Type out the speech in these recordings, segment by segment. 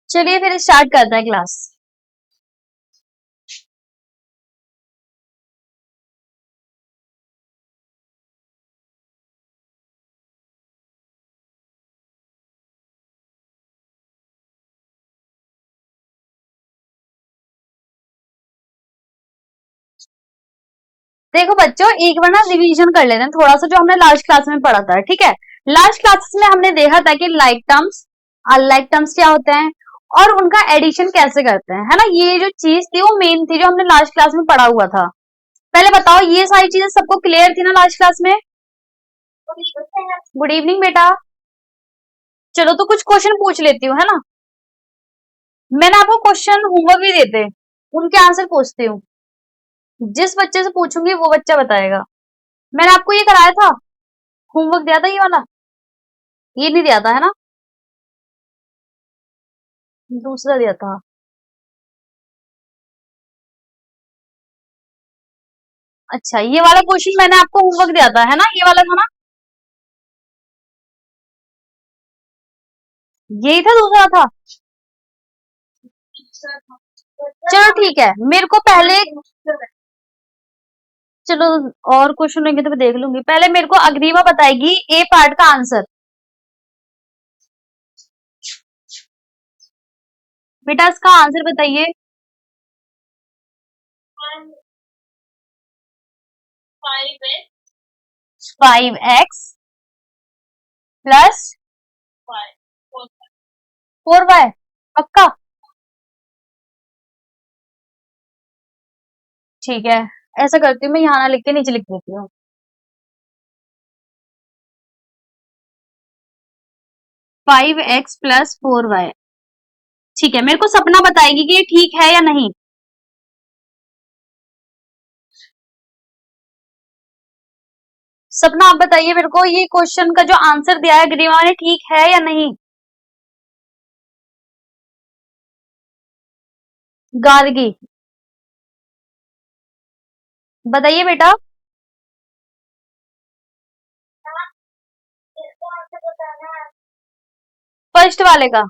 चलिए फिर स्टार्ट करते हैं क्लास। देखो बच्चों, एक बार ना रिवीजन कर लेते हैं थोड़ा सा जो हमने लास्ट क्लास में पढ़ा था, ठीक है। लास्ट क्लासेस में हमने देखा था कि लाइक टर्म्स, अनलाइक टर्म्स क्या होते हैं और उनका एडिशन कैसे करते हैं, है ना। ये जो चीज थी वो मेन थी जो हमने लास्ट क्लास में पढ़ा हुआ था। पहले बताओ, ये सारी चीजें सबको क्लियर थी ना लास्ट क्लास में? गुड इवनिंग बेटा। चलो तो कुछ क्वेश्चन पूछ लेती हूँ, है ना। मैंने आपको क्वेश्चन होमवर्क भी देते, उनके आंसर पूछती हूँ। जिस बच्चे से पूछूंगी वो बच्चा बताएगा। मैंने आपको ये कराया था, होमवर्क दिया था ये वाला, ये नहीं दिया था है ना, दूसरा दिया था। अच्छा, ये वाला क्वेश्चन मैंने आपको होमवर्क दिया था, है ना, ये वाला था ना, यही था, दूसरा था। चलो ठीक है, मेरे को पहले, चलो और क्वेश्चन रहेंगे तो मैं देख लूंगी। पहले मेरे को अग्रिमा बताएगी ए पार्ट का आंसर। बेटा इसका आंसर बताइए। 5x प्लस 4y, पक्का? ठीक है, ऐसा करती हूँ, मैं यहाँ ना लिख के नीचे लिख देती हूँ। 5x plus 4y। ठीक है, मेरे को सपना बताएगी कि ये ठीक है या नहीं। सपना आप बताइए मेरे को, ये क्वेश्चन का जो आंसर दिया है गरिमा ने, ठीक है या नहीं? गार्गी, बताइए बेटा। फर्स्ट वाले का।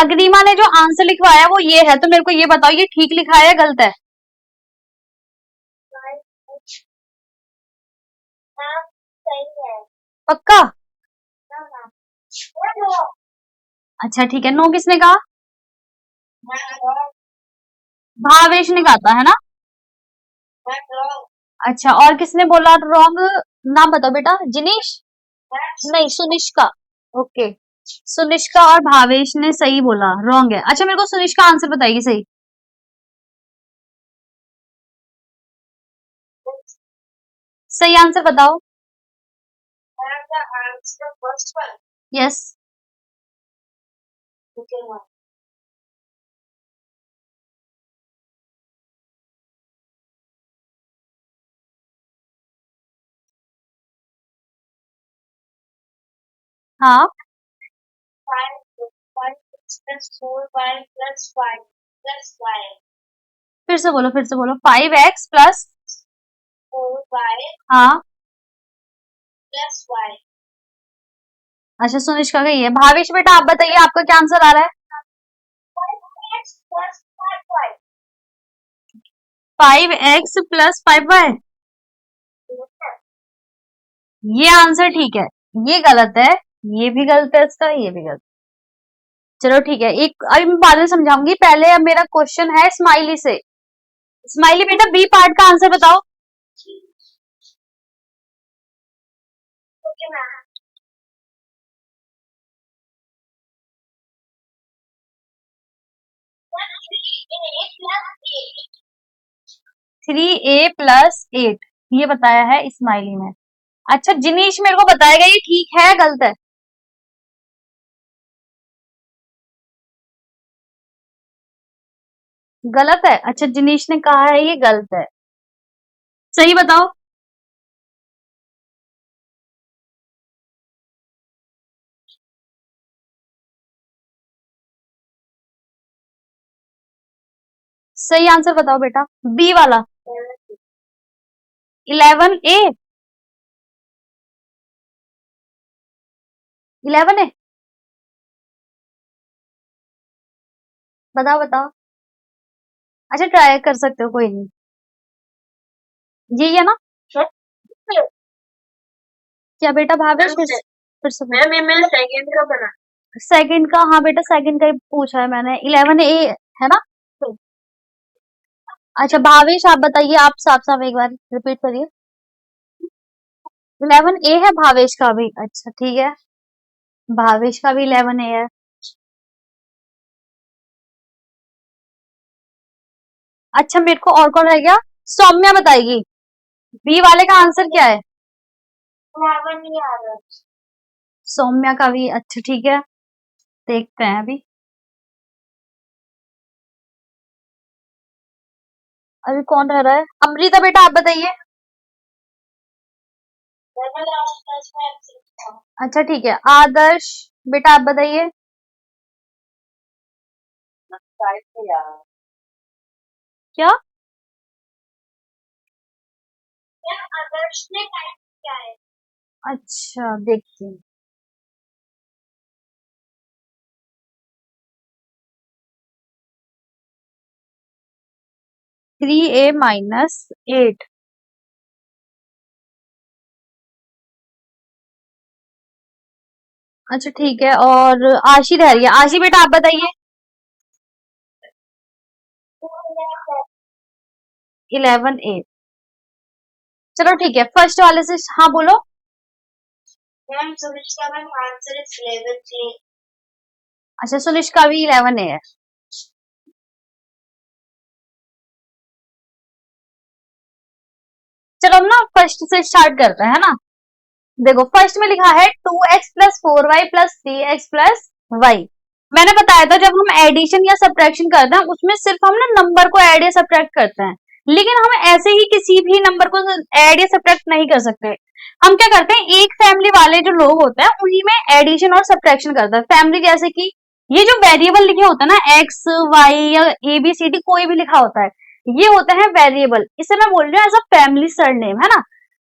अग्रिमा ने जो आंसर लिखवाया वो ये है, तो मेरे को ये बताओ ये ठीक लिखा है या गलत है? पक्का? अच्छा ठीक है, नो किसने कहा? भावेश ने कहा था, है ना। अच्छा, और किसने बोला रॉन्ग? नाम बताओ बेटा। जिनेश? नहीं, सुनिष्का। ओके, सुनिष्का और भावेश ने सही बोला, रॉन्ग है। अच्छा, मेरे को सुनिष्का आंसर बताएगी सही। सही आंसर बताओ। यस। हाँ, फिर से बोलो। 5x प्लस, हाँ। अच्छा, सुनिष्का का ही है। भावेश बेटा आप बताइए, आपका क्या आंसर आ रहा है? 5x प्लस 5y, ये आंसर ठीक है, ये गलत है, ये भी गलत है इसका, ये भी गलत। चलो ठीक है, एक अभी मैं बाद में समझाऊंगी, पहले अब मेरा क्वेश्चन है स्माइली से। स्माइली बेटा बी पार्ट का आंसर बताओ। 3a+8, ये बताया है स्माइली ने। अच्छा, जिनीश मेरे को बताएगा ये ठीक है गलत है? गलत है। अच्छा, जिनीश ने कहा है ये गलत है, सही बताओ। सही आंसर बताओ बेटा, बी वाला। 11a, 11 है। बताओ बताओ। अच्छा ट्राई कर सकते हो, कोई नहीं। यही है ना? क्या बेटा भावेश, फिर से मैम ये मेरा सेकंड का बना। सेकंड का? हाँ बेटा सेकंड का ही पूछा है मैंने। 11A है ना? अच्छा भावेश आप बताइए, आप साफ साफ एक बार रिपीट करिए। 11A है भावेश का भी? अच्छा ठीक है, भावेश का भी 11A है। अच्छा मेरे को और कौन रह गया? सौम्या बताएगी। बी वाले का आंसर क्या है? 11 नहीं आ रहा। सौम्या का भी? अच्छा ठीक है, देखते हैं अभी। अभी कौन रह रहा है? अमृता बेटा आप बताइए। अच्छा ठीक है, आदर्श बेटा आप बताइए। क्या? आदर्श ने टाइप किया है। अच्छा देखती हूँ। 3A-8। अच्छा ठीक है, और आशी रह रही है। आशी बेटा आप बताइए। 11A। चलो ठीक है, फर्स्ट वाले से हाँ बोलो। मैम सुनिश्चित मैम आंसर इज 11 A। अच्छा सुनिश का भी 11A है। चलो हम ना फर्स्ट से स्टार्ट करते हैं, है ना? देखो फर्स्ट में लिखा है 2x+4y+3x+y। मैंने बताया था जब हम एडिशन या सब्ट्रैक्शन करते हैं उसमें सिर्फ हम ना नंबर को ऐड या सब्ट्रैक्ट करते हैं, लेकिन हम ऐसे ही किसी भी नंबर को ऐड या सब्ट्रैक्ट नहीं कर सकते। हम क्या करते हैं, एक फैमिली वाले जो लोग होते हैं उन्हीं में एडिशन और सब्ट्रैक्शन करते हैं। फैमिली जैसे कि ये जो वेरिएबल लिखे होते हैं ना, एक्स वाई या ए बी सी डी कोई भी लिखा होता है, ये होते हैं वेरिएबल। इसे मैं बोल रही हूँ एज अ फैमिली सरनेम, है ना?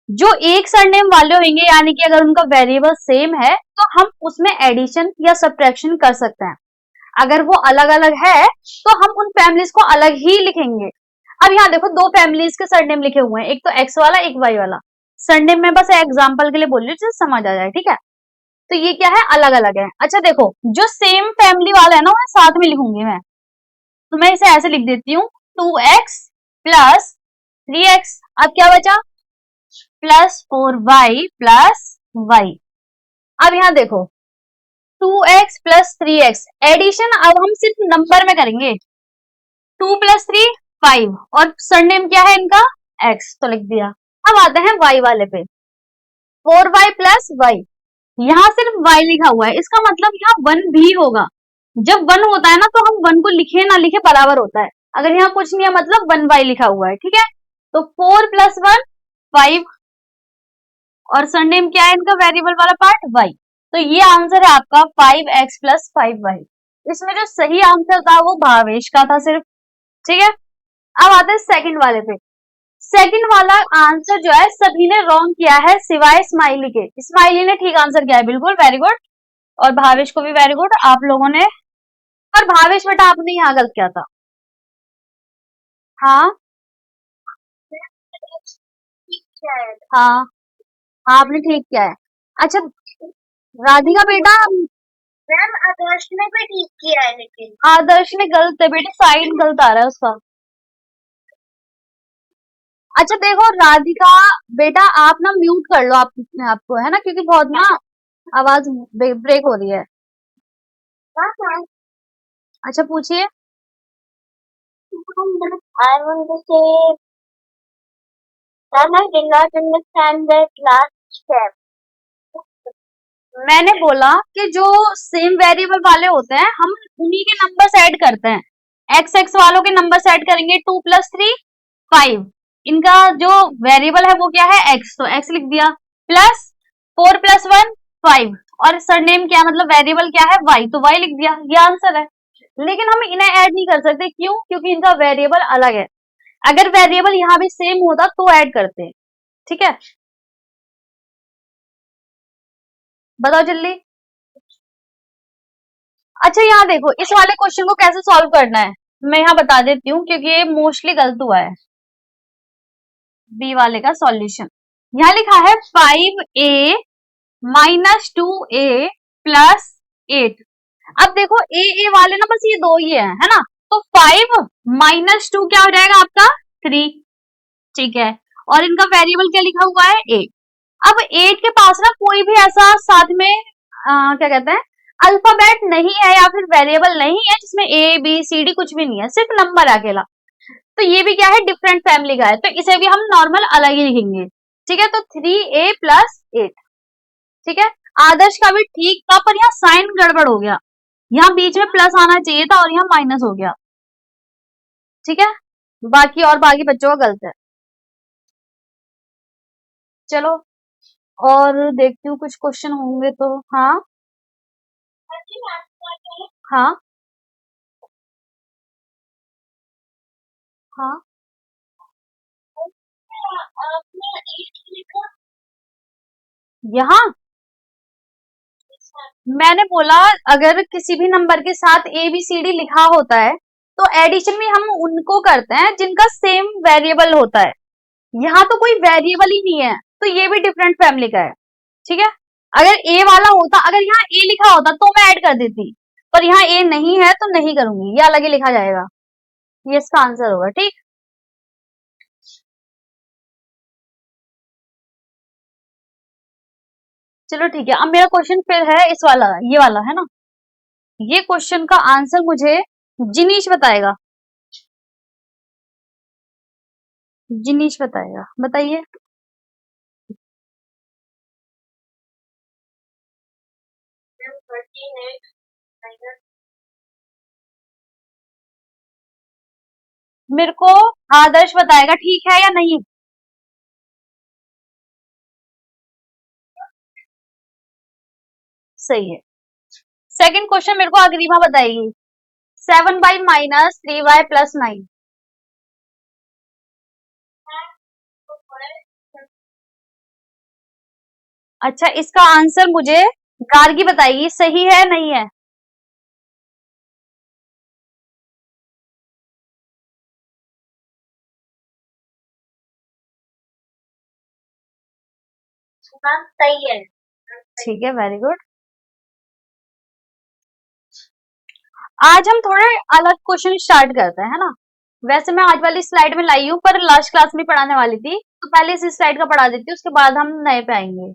जो एक सरनेम वाले होंगे यानी कि अगर उनका वेरिएबल सेम है तो हम उसमें एडिशन या सब्ट्रैक्शन कर सकते हैं। अगर वो अलग अलग है तो हम उन फैमिलीज को अलग ही लिखेंगे। अब यहाँ देखो दो फैमिलीज के सरनेम लिखे हुए हैं, एक तो एक्स वाला एक वाई वाला। सरनेम में बस एग्जाम्पल के लिए बोल रही हूँ जिससे समझ आ जाए, ठीक है? तो ये क्या है, अलग अलग है। अच्छा देखो जो सेम फैमिली वाला है ना उन्हें साथ में लिखूंगी मैं, तो मैं इसे ऐसे लिख देती हूँ 2x+3x। अब क्या बचा? +4y+y। अब यहाँ देखो 2x+3x एडिशन अब हम सिर्फ नंबर में करेंगे। 2+3 5 और सरनेम क्या है इनका? x, तो लिख दिया। अब आते हैं y वाले पे, 4y+y। यहाँ सिर्फ y लिखा हुआ है, इसका मतलब यहाँ 1 भी होगा। जब 1 होता है ना तो हम 1 को लिखे ना लिखे बराबर होता है। अगर यहाँ कुछ नहीं है मतलब 1y लिखा हुआ है, ठीक है? तो 4+1 5 और सरनेम क्या है इनका वेरिएबल वाला पार्ट? y। तो ये आंसर है आपका 5x+5y। इसमें जो सही आंसर था वो भावेश का था सिर्फ, ठीक है? अब आते हैं सेकंड वाले पे। सेकंड वाला आंसर जो है सभी ने रॉन्ग किया है सिवाय स्माइली के। स्माइली ने ठीक आंसर किया है, बिल्कुल वेरी गुड। और भावेश को भी वेरी गुड आप लोगों ने। पर भावेश बेटा आपने यहाँ गलत किया था। हाँ हाँ हाँ आपने ठीक किया है। अच्छा राधिका बेटा, मैम आदर्श ने भी ठीक किया है लेकिन आदर्श ने गलत है बेटे, साइन गलत आ रहा है उसका। अच्छा देखो राधिका बेटा आप ना म्यूट कर लो आप अपने आप को, है ना, क्योंकि बहुत ना आवाज ब्रेक हो रही है। अच्छा पूछिए। I want to say that I did not understand that last step. मैंने बोला कि जो सेम वेरिएबल वाले होते हैं हम उन्हीं के नंबर्स ऐड करते हैं। एक्स एक्स वालों के नंबर्स ऐड करेंगे 2+3 5। इनका जो वेरिएबल है वो क्या है? एक्स, तो एक्स लिख दिया। प्लस 4+1 5 और सरनेम क्या मतलब वेरिएबल क्या है? वाई, तो वाई लिख दिया। ये आंसर है। लेकिन हम इन्हें ऐड नहीं कर सकते, क्यों? क्योंकि इनका वेरिएबल अलग है। अगर वेरिएबल यहाँ भी सेम होता तो ऐड करते, ठीक है? बताओ जल्दी। अच्छा यहाँ देखो, इस वाले क्वेश्चन को कैसे सॉल्व करना है मैं यहाँ बता देती हूँ, क्योंकि ये मोस्टली गलत हुआ है। बी वाले का सॉल्यूशन यहाँ लिखा है 5a माइनस 2a प्लस 8। अब देखो ए वाले ना बस ये दो ही है ना, तो 5 माइनस 2 क्या हो जाएगा आपका 3, ठीक है। और इनका वेरिएबल क्या लिखा हुआ है 8। अब 8 के पास ना कोई भी ऐसा साथ में क्या कहते हैं अल्फाबेट नहीं है या फिर वेरिएबल नहीं है जिसमें ए बी सी डी कुछ भी नहीं है, सिर्फ नंबर है अकेला। तो ये भी क्या है डिफरेंट फैमिली का है, तो इसे भी हम नॉर्मल अलग ही लिखेंगे, ठीक है। तो 3a प्लस 8, ठीक है। आदर्श का भी ठीक था पर यहाँ साइन गड़बड़ हो गया, यहाँ बीच में प्लस आना चाहिए था और यहाँ माइनस हो गया, ठीक है। बाकी बच्चों का गलत है। चलो और देखती हूँ कुछ क्वेश्चन होंगे तो। हाँ हाँ हाँ यहाँ मैंने बोला अगर किसी भी नंबर के साथ ए बी सी डी लिखा होता है तो एडिशन में हम उनको करते हैं जिनका सेम वेरिएबल होता है। यहाँ तो कोई वेरिएबल ही नहीं है, तो ये भी डिफरेंट फैमिली का है, ठीक है। अगर ए वाला होता, अगर यहाँ ए लिखा होता तो मैं ऐड कर देती, पर यहाँ ए नहीं है तो नहीं करूंगी, ये अलग ही लिखा जाएगा। ये इसका आंसर होगा, ठीक। चलो ठीक है, अब मेरा क्वेश्चन फिर है इस वाला, ये वाला है ना। ये क्वेश्चन का आंसर मुझे जिनीश बताएगा, जिनीश बताएगा, बताइए। मेरे को आदर्श बताएगा, ठीक है या नहीं। सही है। सेकंड क्वेश्चन मेरे को अग्रिमा बताएगी, 7y माइनस 3y प्लस 9। अच्छा इसका आंसर मुझे गार्गी बताएगी, सही है नहीं है। सही है। ठीक है, वेरी गुड। आज हम थोड़े अलग क्वेश्चन स्टार्ट करते हैं, है ना। वैसे मैं आज वाली स्लाइड में लाई हूँ पर लास्ट क्लास में पढ़ाने वाली थी, तो पहले इस स्लाइड का पढ़ा देती हूँ, उसके बाद हम नए पे आएंगे।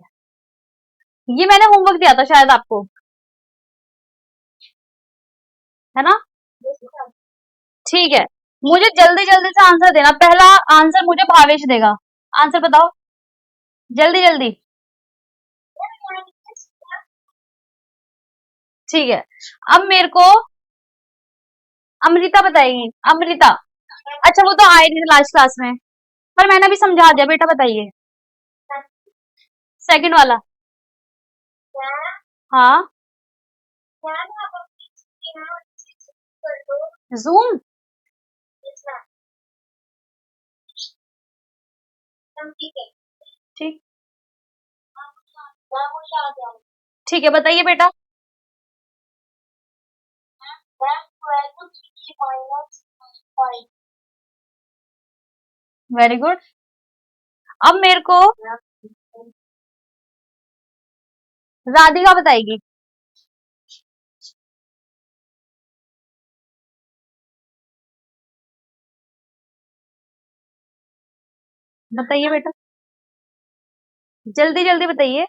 ये मैंने होमवर्क दिया था शायद आपको, है ना। ठीक है, मुझे जल्दी जल्दी से आंसर देना। पहला आंसर मुझे भावेश देगा, आंसर बताओ जल्दी जल्दी। ठीक है, अब मेरे को अमृता बताएगी, अमृता। अच्छा वो तो आई थी लास्ट क्लास में, पर मैंने भी समझा दिया, बेटा बताइए सेकंड वाला। हाँ जूम, ठीक, ठीक है बताइए बेटा। Very good. अब मेरे को राधिका बताएगी। बताइए बेटा, जल्दी जल्दी बताइए।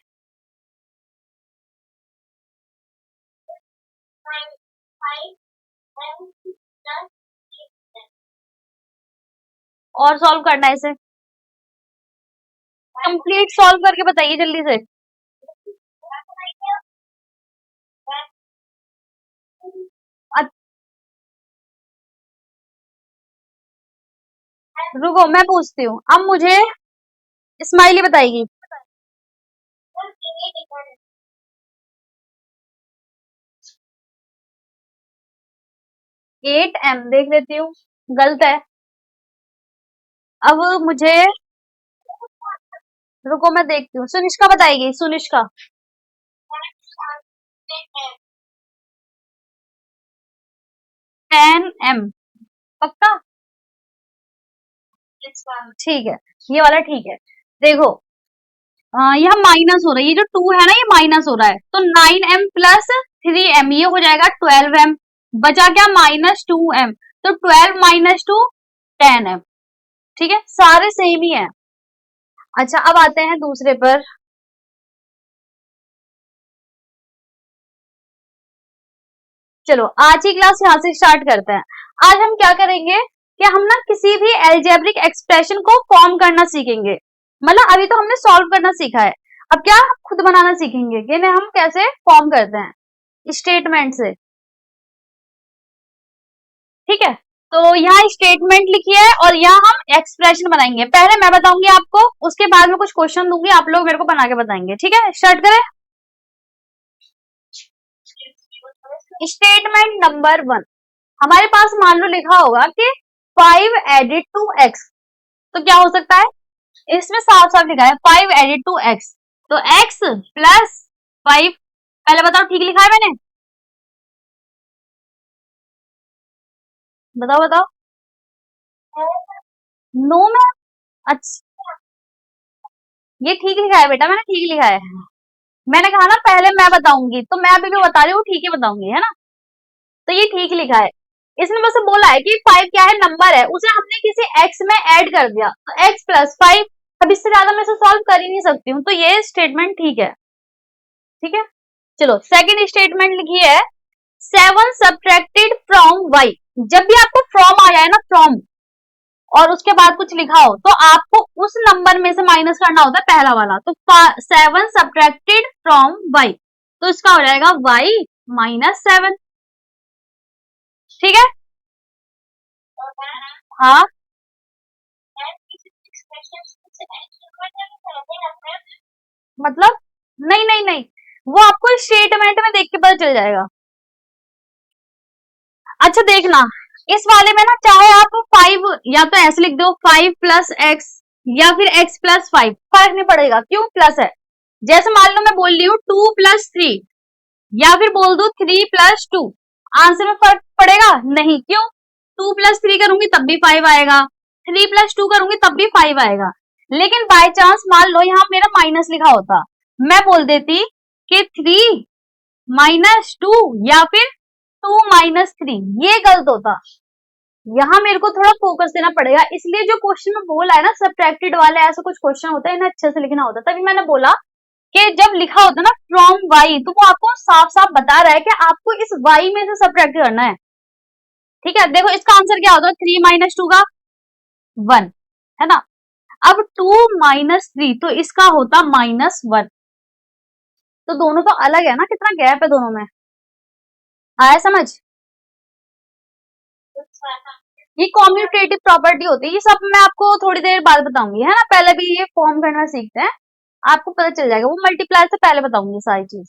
और सॉल्व करना है इसे, कंप्लीट सॉल्व करके बताइए जल्दी से। रुको मैं पूछती हूँ, अब मुझे स्माइली बताएगी। 8m देख लेती हूँ, गलत है। अब मुझे, रुको मैं देखती हूँ, सुनिष्का बताएगी, सुनिष्का। 10m पक्का? ठीक है, ये वाला ठीक है। देखो यह माइनस हो रहा है, ये जो 2 है ना ये माइनस हो रहा है, तो 9m प्लस 3m ये हो जाएगा 12m, बचा क्या -2m, तो 12 माइनस 2 10m। ठीक है, सारे सेम ही है। अच्छा अब आते हैं दूसरे पर। चलो आज की क्लास यहाँ से स्टार्ट करते हैं। आज हम क्या करेंगे कि हम ना किसी भी एल्जेब्रिक एक्सप्रेशन को फॉर्म करना सीखेंगे। मतलब अभी तो हमने सॉल्व करना सीखा है, अब क्या खुद बनाना सीखेंगे कि ना हम कैसे फॉर्म करते हैं स्टेटमेंट से। ठीक है, तो यहाँ स्टेटमेंट लिखी है और यहाँ हम एक्सप्रेशन बनाएंगे। पहले मैं बताऊंगी आपको, उसके बाद में कुछ क्वेश्चन दूंगी, आप लोग मेरे को बना के बताएंगे। ठीक है, स्टार्ट करें। स्टेटमेंट नंबर 1, हमारे पास मान लो लिखा होगा कि 5 एडेड टू x, तो क्या हो सकता है, इसमें साफ साफ लिखा है 5 एडेड टू x, तो x प्लस 5। पहले बताओ ठीक लिखा है मैंने? बताओ बताओ। नो में, अच्छा ये ठीक लिखा है बेटा, मैंने ठीक लिखा है। मैंने कहा ना पहले मैं बताऊंगी, तो मैं अभी भी बता रही हूँ, ठीक ही बताऊंगी, है ना। तो ये ठीक लिखा है। इसने मुझसे बोला है कि 5 क्या है, नंबर है, उसे हमने किसी x में ऐड कर दिया, तो x प्लस 5। अब इससे ज्यादा मैं इसे सॉल्व कर ही नहीं सकती हूँ, तो ये स्टेटमेंट ठीक है। ठीक है, चलो सेकंड स्टेटमेंट लिखी है 7 सब्ट्रैक्टेड फ्रॉम y। जब भी आपको फ्रॉम आ जाए ना, फ्रॉम और उसके बाद कुछ लिखा हो, तो आपको उस नंबर में से माइनस करना होता है पहला वाला, तो 7 सब्ट्रैक्टेड फ्रॉम y, तो इसका हो जाएगा y -7। ठीक है, हाँ मतलब नहीं नहीं नहीं, वो आपको स्टेटमेंट में देख के पता चल जाएगा। अच्छा देखना, इस वाले में ना चाहे आप 5 या तो ऐसे लिख दो 5 प्लस एक्स या फिर x प्लस 5, फर्क नहीं पड़ेगा, क्यों प्लस है। जैसे मान लो मैं बोल रही हूँ 2 प्लस 3 या फिर बोल दू 3 प्लस 2, आंसर में फर्क पड़ेगा नहीं, क्यों, 2 प्लस 3 करूंगी तब भी 5 आएगा, 3 प्लस 2 करूंगी तब भी 5 आएगा। लेकिन बाय चांस मान लो यहाँ मेरा माइनस लिखा होता, मैं बोल देती कि 3 -2 या फिर 2 -3, ये गलत होता। यहाँ मेरे को थोड़ा फोकस देना पड़ेगा, इसलिए जो क्वेश्चन में बोला है ना सब्ट्रैक्टेड वाले, ऐसा कुछ क्वेश्चन होता है, इन्हें अच्छे से लिखना होता है। तभी मैंने बोला कि जब लिखा होता है ना फ्रॉम y, तो वो आपको साफ साफ बता रहा है कि आपको इस y में से सब्ट्रैक्ट करना है। ठीक है, देखो इसका आंसर क्या होता है, 3 - 2 का 1, है ना। अब 2 - 3, तो इसका होता -1, तो दोनों तो अलग है ना, कितना गैप है दोनों में, आया समझ। ये कॉम्यूटेटिव प्रॉपर्टी होती है, ये सब मैं आपको थोड़ी देर बाद बताऊंगी, है ना। पहले भी ये फॉर्म करना सीखते हैं, आपको पता चल जाएगा, वो मल्टीप्लाई से पहले बताऊंगी सारी चीज।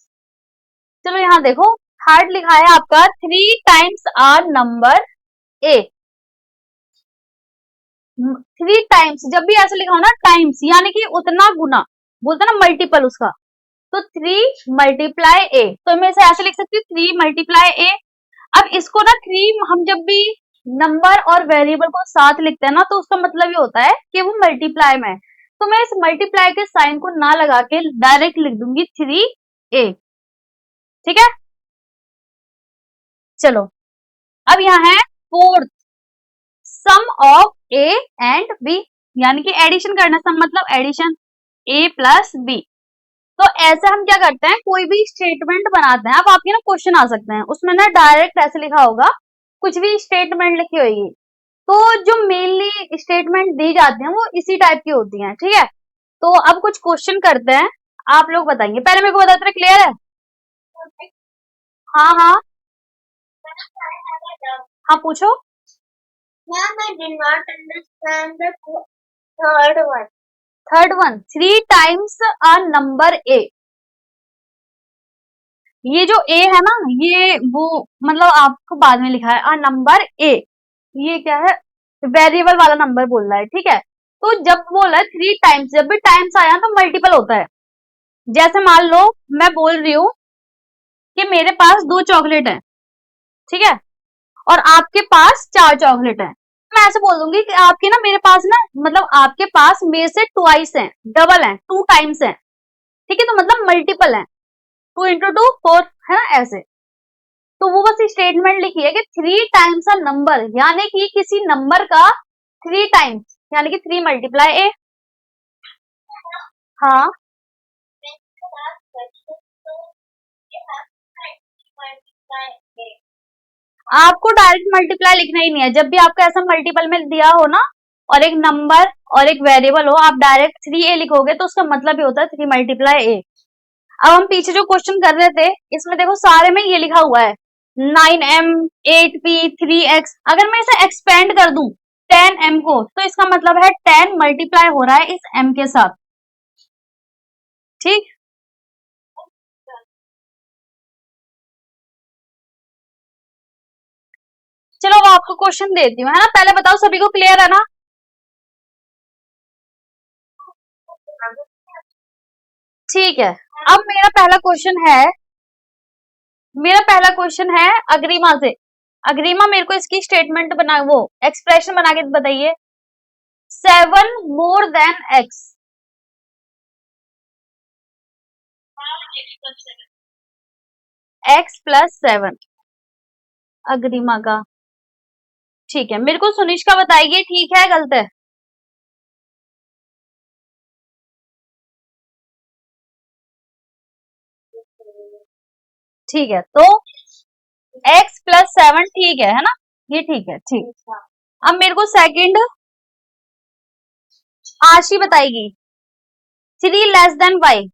चलो यहाँ देखो, थर्ड लिखा है आपका 3 times our number a. 3 times, जब भी ऐसे लिखा हो ना टाइम्स, यानी कि उतना गुना, बोलते ना मल्टीपल उसका, तो 3 मल्टीप्लाई ए, तो मैं इसे ऐसे लिख सकती हूँ 3 मल्टीप्लाई ए। अब इसको ना 3 हम जब भी नंबर और वेरिएबल को साथ लिखते हैं ना, तो उसका मतलब ये होता है कि वो मल्टीप्लाई में है, तो मैं इस मल्टीप्लाई के साइन को ना लगा के डायरेक्ट लिख दूंगी 3a। ठीक है, चलो अब यहाँ है fourth, sum of a and b, यानी कि एडिशन करना, सम मतलब एडिशन, a प्लस b। तो ऐसे हम क्या करते हैं, कोई भी स्टेटमेंट बनाते हैं, अब आपके ना क्वेश्चन आ सकते हैं, उसमें ना डायरेक्ट ऐसे लिखा होगा, कुछ भी स्टेटमेंट लिखी होगी, तो जो मेनली स्टेटमेंट दी जाती हैं वो इसी टाइप की होती हैं। ठीक है, तो अब कुछ क्वेश्चन करते हैं, आप लोग बताएंगे, पहले मेरे को बताते, क्लियर है? हाँ हाँ हाँ पूछो। Ma'am, I did not understand the third one. Third one, 3 times a number A, ये जो ए है ना, ये वो मतलब आपको बाद में लिखा है अ नंबर ए, ये क्या है, वेरिएबल वाला नंबर बोल रहा है। ठीक है, तो जब बोला 3 टाइम्स, जब भी टाइम्स आया तो मल्टीपल होता है। जैसे मान लो मैं बोल रही हूँ कि मेरे पास 2 चॉकलेट है, ठीक है, और आपके पास 4 चॉकलेट है, मैं ऐसे बोल दूंगी कि आपके ना मेरे पास ना, मतलब आपके पास मेरे से ट्वाइस है, डबल है, 2 टाइम्स है, ठीक है, तो मतलब मल्टीपल है, 2 इंटू 2 4 है ना, ऐसे। तो वो बस स्टेटमेंट लिखी है कि 3 टाइम्स अ नंबर, यानी कि किसी नंबर का 3 टाइम्स, यानी कि 3 मल्टीप्लाई ए। हाँ, आपको डायरेक्ट मल्टीप्लाई लिखना ही नहीं है, जब भी आपको ऐसा मल्टीपल में दिया हो ना, और एक नंबर और एक वेरिएबल हो, आप डायरेक्ट 3a लिखोगे तो उसका मतलब ही होता है 3 मल्टीप्लाई ए। अब हम पीछे जो क्वेश्चन कर रहे थे, इसमें देखो सारे में ये लिखा हुआ है 9m 8p 3x, अगर मैं इसे एक्सपेंड कर दूं 10m को, तो इसका मतलब है 10 मल्टीप्लाई हो रहा है इस m के साथ, ठीक। चलो अब आपको क्वेश्चन देती हूँ, है ना, पहले बताओ सभी को क्लियर है ना। ठीक है, अब मेरा पहला क्वेश्चन है अग्रिमा से। अग्रिमा मेरे को इसकी स्टेटमेंट बना, वो एक्सप्रेशन बना के बताइए। 7 more than x, x plus 7, Agrima का। ठीक है, मेरे को सुनिष्का बताइए ठीक है गलत है। ठीक है, तो एक्स प्लस 7 ठीक है ना, ये ठीक है, ठीक। अब मेरे को सेकंड आशी बताएगी, 3 लेस देन वाई।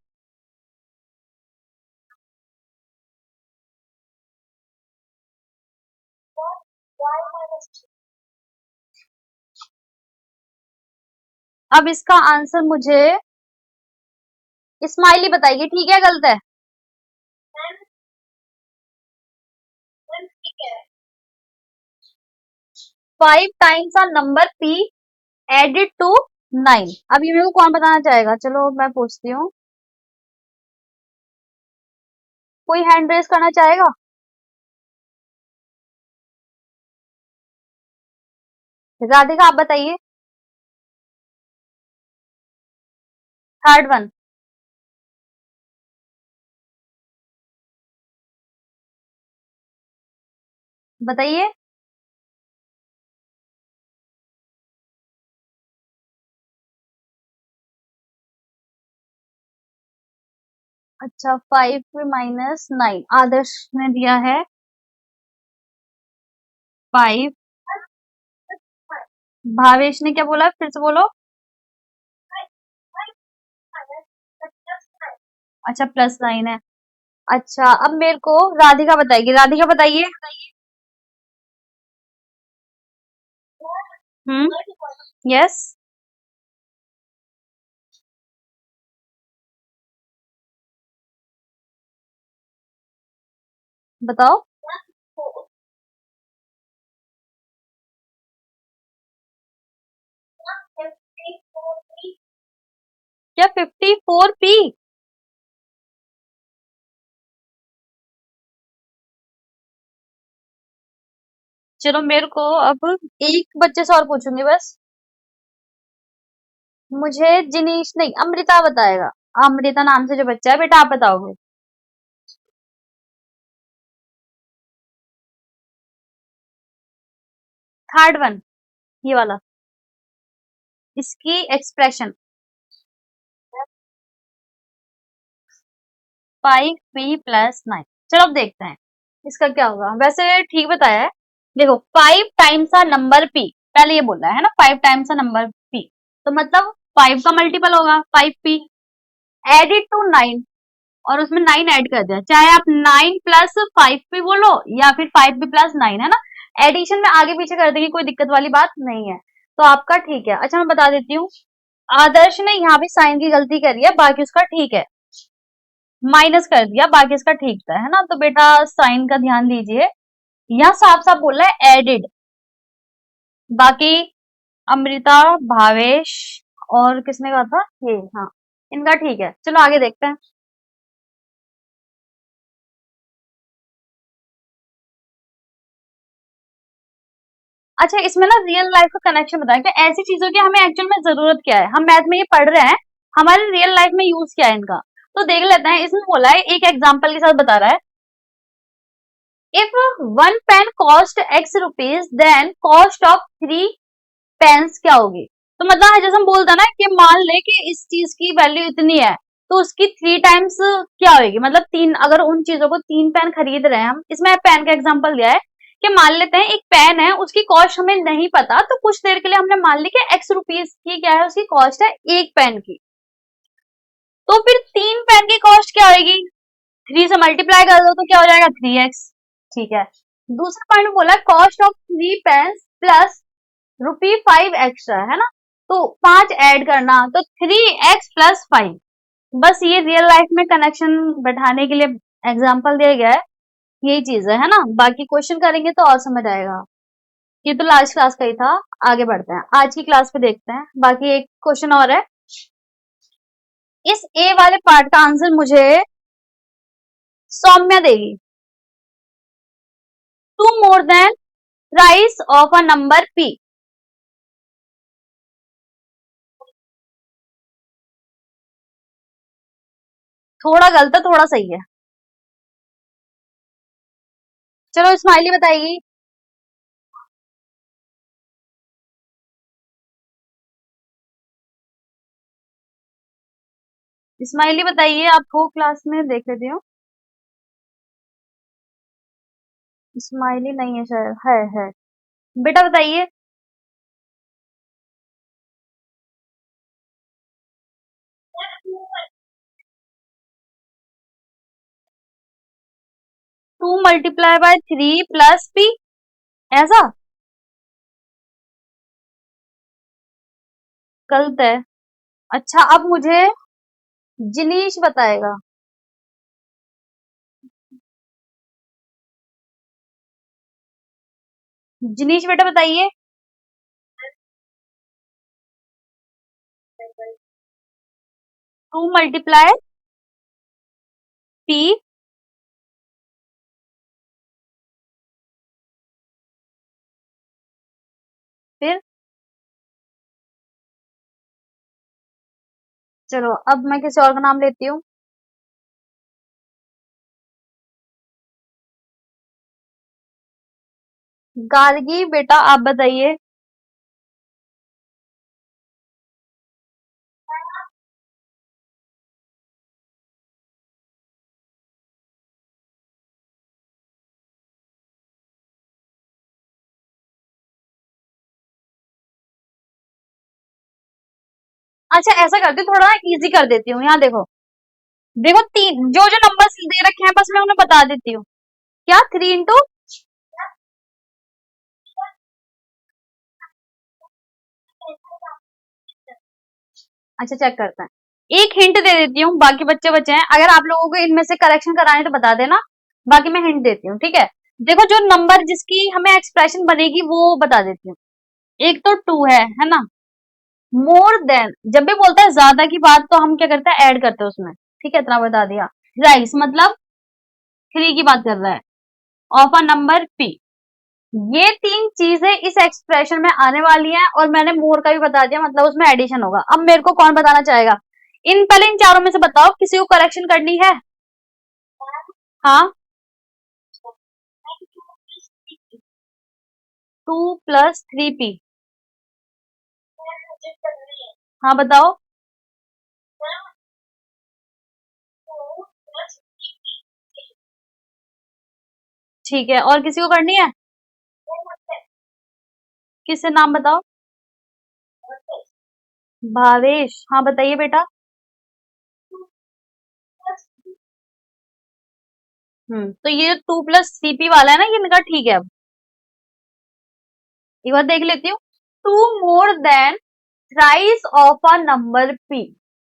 अब इसका आंसर मुझे स्माइली बताएगी, ठीक है गलत है। 5 times a number p added to 9। अब ये मेरे को कौन बताना चाहेगा, चलो मैं पूछती हूँ, कोई हैंड रेस करना चाहेगा। राधिका आप बताइए, थर्ड वन बताइए। अच्छा, 5 माइनस 9 आदर्श ने दिया है 5, भावेश ने क्या बोला, फिर से बोलो। अच्छा, प्लस 9 है। अच्छा, अब मेरे को राधिका बताएगी, राधिका बताइए। यस, बताओ। क्या 54p? चलो मेरे को अब एक बच्चे से और पूछूंगी बस। मुझे जिनीश नहीं, अमृता बताएगा। अमृता नाम से जो बच्चा है, बेटा आप बताओगे। थर्ड वन, ये वाला, इसकी एक्सप्रेशन 5p प्लस 9। चलो अब देखते हैं इसका क्या होगा, वैसे ठीक बताया है। देखो 5 टाइम्स अ नंबर p, पहले ये बोला है ना 5 टाइम्स अ नंबर p, तो मतलब 5 का मल्टीपल होगा 5p, एडिड टू 9, और उसमें 9 ऐड कर दिया, चाहे आप 9 प्लस 5p बोलो या फिर 5p प्लस 9, है ना, एडिशन में आगे पीछे कर देंगे, कोई दिक्कत वाली बात नहीं है, तो आपका ठीक है। अच्छा मैं बता देती हूँ, आदर्श ने यहाँ पे साइन की गलती करी है, बाकी उसका ठीक है, माइनस कर दिया, बाकी इसका ठीक था, है ना, तो बेटा साइन का ध्यान दीजिए, यहाँ साफ साफ बोल रहा है एडिड। बाकी अमृता, भावेश और किसने कहा था ये, हाँ, इनका ठीक है। चलो आगे देखते हैं। अच्छा, इसमें ना रियल लाइफ का कनेक्शन बताएं कि ऐसी चीजों की हमें एक्चुअल में जरूरत क्या है, हम मैथ में ये पढ़ रहे हैं, हमारे रियल लाइफ में यूज क्या है इनका। तो देख लेते हैं, इसमें बोला है, एक एग्जांपल के साथ बता रहा है, if one pen cost x rupees then cost of three pens क्या होगी। तो मतलब जैसे हम बोलते हैं ना कि मान ले कि इस चीज की वैल्यू इतनी है, तो उसकी 3 टाइम्स क्या होगी, मतलब तीन, अगर उन चीजों को 3 पेन खरीद रहे हैं हम, इसमें पेन का एग्जांपल दिया है कि मान लेते हैं एक पेन है, उसकी कॉस्ट हमें नहीं पता, तो कुछ देर के लिए हमने मान ली कि एक्स रुपीज की क्या है, उसकी कॉस्ट है एक पेन की, तो फिर 3 पेन की कॉस्ट क्या होगी, 3 से मल्टीप्लाई कर दो तो क्या हो जाएगा, 3x। ठीक है, दूसरा पॉइंट बोला cost of 3 pen plus ₹5 extra है ना, तो 5 ऐड करना, तो 3x+5। बस ये रियल लाइफ में कनेक्शन बैठाने के लिए एग्जांपल दिया गया है, यही चीज है ना। बाकी क्वेश्चन करेंगे तो और समझ आएगा। ये तो लास्ट क्लास का ही था, आगे बढ़ते हैं, आज की क्लास पे देखते हैं। बाकी एक क्वेश्चन और है, इस ए वाले पार्ट का आंसर मुझे सौम्या देगी। 2 more than price of a number p। थोड़ा गलत है, थोड़ा सही है। चलो स्माइली बताएगी। स्माइली बताइए, आप हो क्लास में, देख लेती हूँ। स्माइली नहीं है शायद, है बेटा बताइए। 2 × 3 + p, ऐसा गलत है। अच्छा, अब मुझे जिनीश बताएगा। जिनीश बेटा बताइए। 2 × p, फिर चलो अब मैं किसी और का नाम लेती हूँ। गार्गी बेटा आप बताइए। अच्छा ऐसा करती हूँ, थोड़ा इजी कर देती हूँ, यहाँ देखो, देखो तीन जो जो नंबर्स दे रखे हैं, बस मैं उन्हें बता देती हूँ। क्या 3 × अच्छा चेक करते हैं, एक हिंट दे देती हूँ, बाकी बच्चे बचे हैं, अगर आप लोगों को इनमें से करेक्शन कराने तो बता देना, बाकी मैं हिंट देती हूँ, ठीक है। देखो जो नंबर जिसकी हमें एक्सप्रेशन बनेगी वो बता देती हूँ। एक तो 2 है ना। मोर देन, जब भी बोलता है ज्यादा की बात, तो हम क्या करते हैं, ऐड करते हैं उसमें, ठीक है, इतना बता दिया। राइस मतलब 3 की बात कर रहा है, ऑफ अ नंबर p। ये 3 चीजें इस एक्सप्रेशन में आने वाली हैं, और मैंने मोर का भी बता दिया, मतलब उसमें एडिशन होगा। अब मेरे को कौन बताना चाहेगा, पहले इन चारों में से बताओ, किसी को करेक्शन करनी है। हाँ, 2 + 3p। हाँ बताओ। ठीक है, और किसी को करनी है, किससे, नाम बताओ। भावेश, हाँ बताइए बेटा। तो ये 2 + 3p वाला है ना, ये इनका ठीक है। अब एक बार देख लेती हूँ, 2 more than thrice of a number p।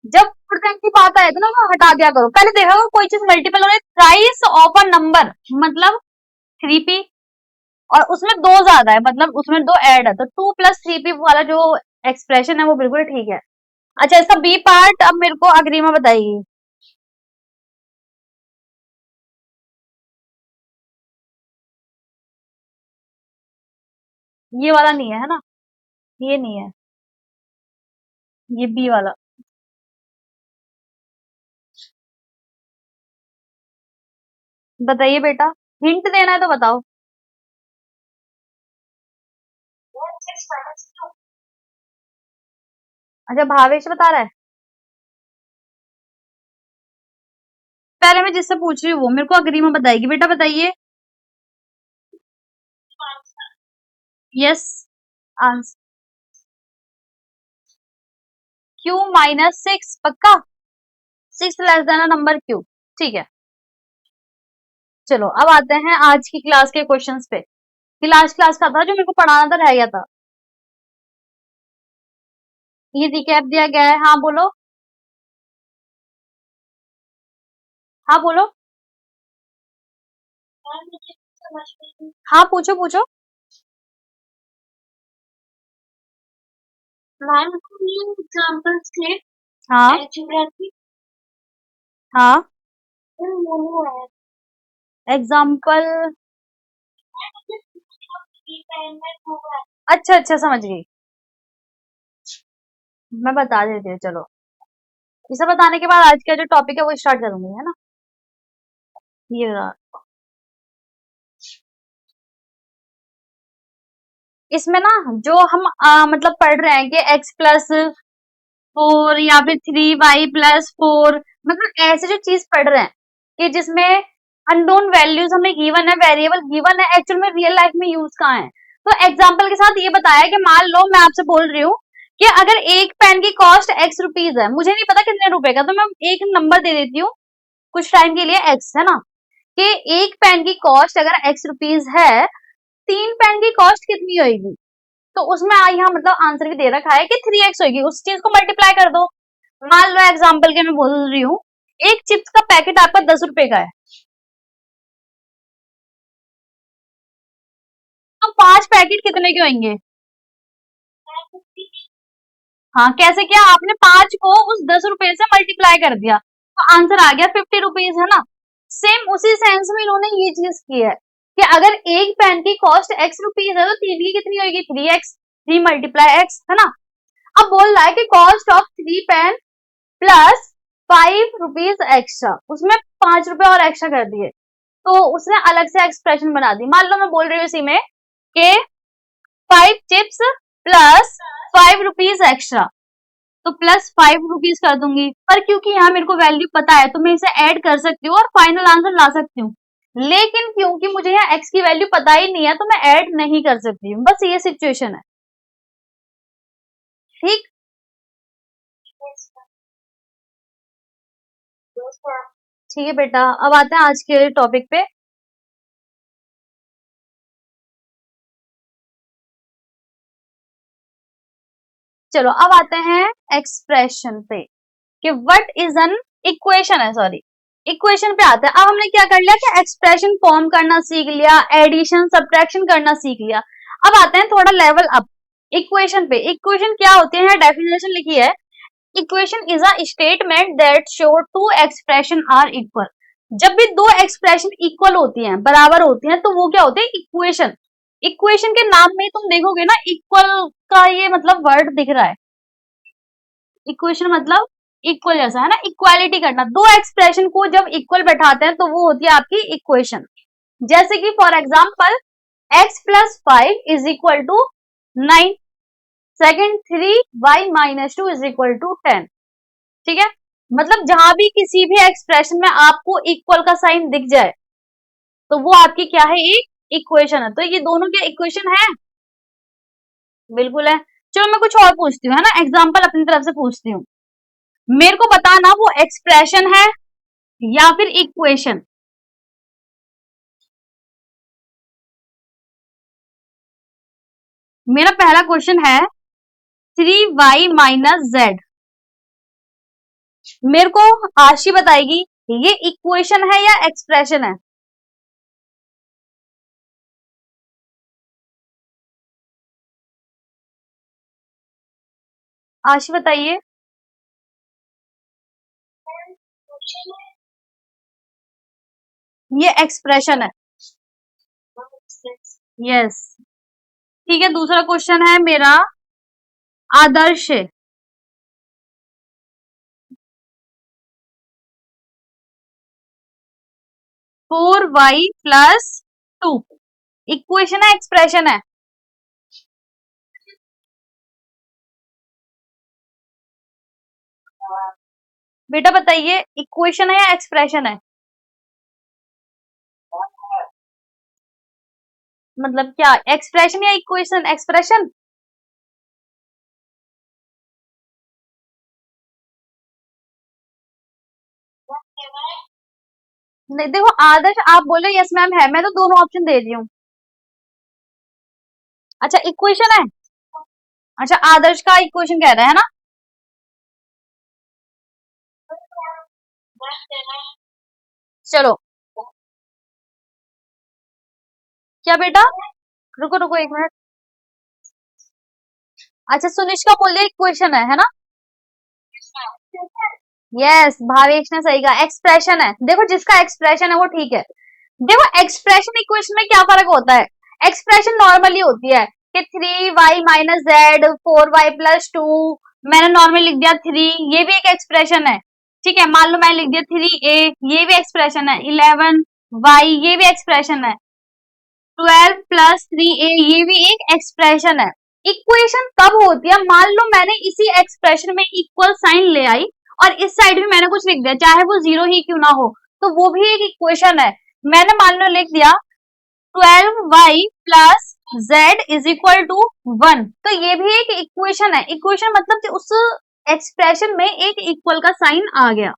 जब परसेंट की बात आए तो ना वो हटा दिया करो, पहले देखा करो कोई चीज मल्टीपल हो रही है, थ्राइस ऑफ अ नंबर मतलब 3p, और उसमें 2 ज्यादा है, मतलब उसमें 2 ऐड है, तो 2 + 3p वाला जो एक्सप्रेशन है वो बिल्कुल ठीक है। अच्छा इसका बी पार्ट अब मेरे को अग्रिमा बताइए। ये वाला नहीं है ना, ये नहीं है, ये बी वाला। बताइए बेटा, हिंट देना है तो बताओ। अच्छा, भावेश बता रहा है। पहले मैं जिससे पूछ रही हूँ वो मेरे को अग्री में बताएगी। बेटा बताइए। Yes, answer q minus six, पक्का। Six less than a number q. ठीक है, चलो अब आते हैं आज की क्लास के क्वेश्चंस पे। ये लास्ट क्लास का था जो मेरे को पढ़ाना था, रह गया था। ये रिकैप दिया गया है। हाँ बोलो, हाँ बोलो, हाँ पूछो पूछो। मैम ये एग्जांपल्स थे हाँ एल्जेब्रा हाँ, की। एग्जाम्पल। अच्छा अच्छा, समझ गई। मैं बता देती हूँ, चलो। इसे बताने के बाद आज का जो टॉपिक है वो स्टार्ट करूंगी, है ना। ये रहा। इसमें ना जो हम मतलब पढ़ रहे हैं कि x प्लस फोर या फिर थ्री वाई प्लस फोर, मतलब ऐसे जो चीज पढ़ रहे हैं कि जिसमें अननोन वैल्यूज हमें गिवन है, वेरिएबल गिवन है, एक्चुअल में रियल लाइफ में यूज कहाँ है। तो एग्जाम्पल के साथ ये बताया कि मान लो मैं आपसे बोल रही हूँ कि अगर एक पेन की कॉस्ट एक्स रुपीज है, मुझे नहीं पता कितने रुपए का, तो मैं एक नंबर दे देती हूँ कुछ टाइम के लिए, एक्स है ना, कि एक पेन की कॉस्ट अगर एक्स रुपीज है, तीन पेन की कॉस्ट कितनी होगी। तो उसमें यहाँ मतलब आंसर भी दे रखा है कि थ्री एक्स होगी, उस चीज को मल्टीप्लाई कर दो। मान लो एग्जाम्पल के मैं बोल रही हूँ, एक चिप्स का पैकेट आपका 10 रुपए का है, तो पांच पैकेट कितने के होंगे। हाँ, कैसे किया आपने, पांच को उस 10 रुपए से मल्टीप्लाई कर दिया, तो आंसर आ गया 50 रुपीज, है ना। सेम उसी सेंस में इन्होंने ये चीज की है कि अगर एक पेन की कॉस्ट एक्स रुपीज है तो तीन की कितनी होगी, three x, three multiply x, है ना। अब बोल रहा है कि cost of three pen plus 5 rupees extra, उसमें 5 रुपए और एक्स्ट्रा कर दिए, तो उसने अलग से एक्सप्रेशन बना दी। मान लो मैं बोल रही हूँ इसी में कि 5 चिप्स प्लस 5 रुपीज एक्स्ट्रा, तो प्लस 5 रुपीज कर दूंगी, पर क्योंकि यहाँ मेरे को वैल्यू पता है तो मैं इसे ऐड कर सकती हूँ और फाइनल आंसर ला सकती हूँ। लेकिन क्योंकि मुझे यहाँ एक्स की वैल्यू पता ही नहीं है तो मैं ऐड नहीं कर सकती हूँ, बस ये सिचुएशन है। ठीक, ठीक है बेटा, अब आते हैं आज के टॉपिक पे। चलो अब आते हैं एक्सप्रेशन पे कि व्हाट इज एन इक्वेशन है, सॉरी, इक्वेशन पे आते हैं। अब हमने क्या कर लिया कि एक्सप्रेशन फॉर्म करना सीख लिया, एडिशन सब्ट्रैक्शन करना सीख लिया। अब आते हैं थोड़ा लेवल अप इक्वेशन पे। इक्वेशन क्या होती है, डेफिनेशन लिखी है, equation is a statement that show two expression are equal. जब भी दो एक्सप्रेशन इक्वल होती हैं, बराबर होती हैं, तो वो क्या होते हैं, इक्वेशन। इक्वेशन के नाम में तुम देखोगे ना, इक्वल का ये मतलब वर्ड दिख रहा है। इक्वेशन मतलब इक्वल जैसा, है ना, इक्वालिटी करना। दो एक्सप्रेशन को जब इक्वल बैठाते हैं तो वो होती है आपकी इक्वेशन। जैसे कि for example x plus five is equal to 9, second 3y-2 is equal to 10। ठीक है, मतलब जहां भी किसी भी एक्सप्रेशन में आपको इक्वल का साइन दिख जाए तो वो आपकी क्या है, एक इक्वेशन है। तो ये दोनों क्या इक्वेशन है, बिल्कुल है। चलो मैं कुछ और पूछती हूँ, है ना, एग्जाम्पल अपनी तरफ से पूछती हूँ। मेरे को बताना वो एक्सप्रेशन है या फिर इक्वेशन। मेरा पहला क्वेश्चन है 3y-z। मेरे को आशी बताएगी ये इक्वेशन है या एक्सप्रेशन है। आशी बताइए। ये एक्सप्रेशन है। यस, ठीक है, दूसरा क्वेश्चन है मेरा आदर्श 4y प्लस 2 इक्वेशन है एक्सप्रेशन है? बेटा बताइए, इक्वेशन है या एक्सप्रेशन है? मतलब क्या एक्सप्रेशन या इक्वेशन? एक्सप्रेशन। नहीं देखो आदर्श, आप बोले यस मैम है, मैं तो दोनों ऑप्शन दे रही हूँ। अच्छा इक्वेशन है। अच्छा आदर्श का इक्वेशन कह रहा है ना? चलो क्या बेटा, रुको रुको एक मिनट। अच्छा सुनिष्का बोल रही इक्वेशन है ना? यस भावेश ने सही कहा, एक्सप्रेशन है। देखो जिसका एक्सप्रेशन है वो ठीक है। देखो एक्सप्रेशन इक्वेशन में क्या फर्क होता है? एक्सप्रेशन नॉर्मली होती है कि 3y minus Z 4y plus 2, मैंने नॉर्मली लिख दिया 3, ये भी एक एक्सप्रेशन है। ठीक है, मान लो मैंने लिख दिया 3a, ये भी एक्सप्रेशन है। 11y ये भी एक्सप्रेशन है। 12 प्लस 3a ये भी एक एक्सप्रेशन है। इक्वेशन तब होती है, मान लो मैंने इसी एक्सप्रेशन में इक्वल साइन ले आई और इस साइड भी मैंने कुछ लिख दिया, चाहे वो जीरो ही क्यों ना हो, तो वो भी एक इक्वेशन है। मैंने मान लो लिख दिया 12y plus z is equal to 1, तो ये भी एक इक्वेशन है। इक्वेशन मतलब कि उस एक्सप्रेशन में एक इक्वल का साइन आ गया।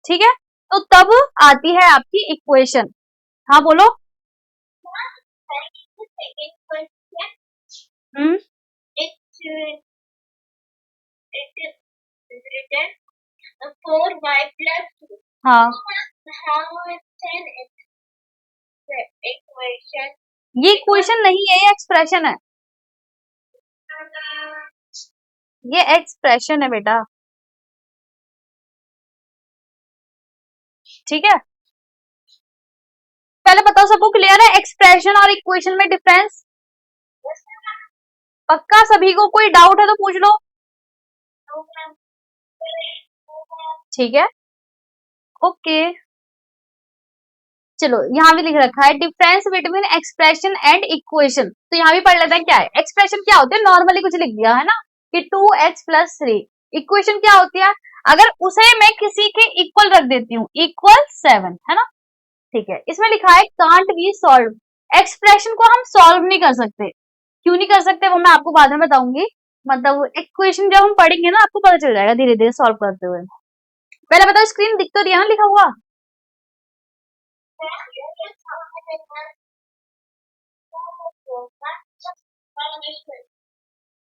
ठीक है, तो तब आती है आपकी इक्वेशन। हाँ बोलो। हम्म, फोर वाई प्लस टू। हाँ इक्वेशन ये इक्वेशन नहीं है, ये एक्सप्रेशन है। ये एक्सप्रेशन है बेटा। ठीक है, पहले बताओ सबको क्लियर है एक्सप्रेशन और इक्वेशन में डिफरेंस? पक्का सभी को? कोई डाउट है तो पूछ लो। ठीक है ओके, चलो यहाँ भी लिख रखा है difference between expression and equation, तो यहाँ भी पढ़ लेते हैं क्या है एक्सप्रेशन। क्या होती है, नॉर्मली कुछ लिख दिया है ना कि 2x प्लस 3। इक्वेशन क्या होती है, अगर उसे मैं किसी के इक्वल रख देती हूँ, इक्वल 7 है ना। ठीक है, इसमें लिखा है कांट बी सॉल्व। एक्सप्रेशन को हम सॉल्व नहीं कर सकते। क्यों नहीं कर सकते वो मैं आपको बाद में बताऊंगी। मतलब इक्वेशन जब हम पढ़ेंगे ना आपको पता चल जाएगा धीरे धीरे सॉल्व करते हुए। पहले बताओ स्क्रीन दिख तो रही है ना लिखा हुआ?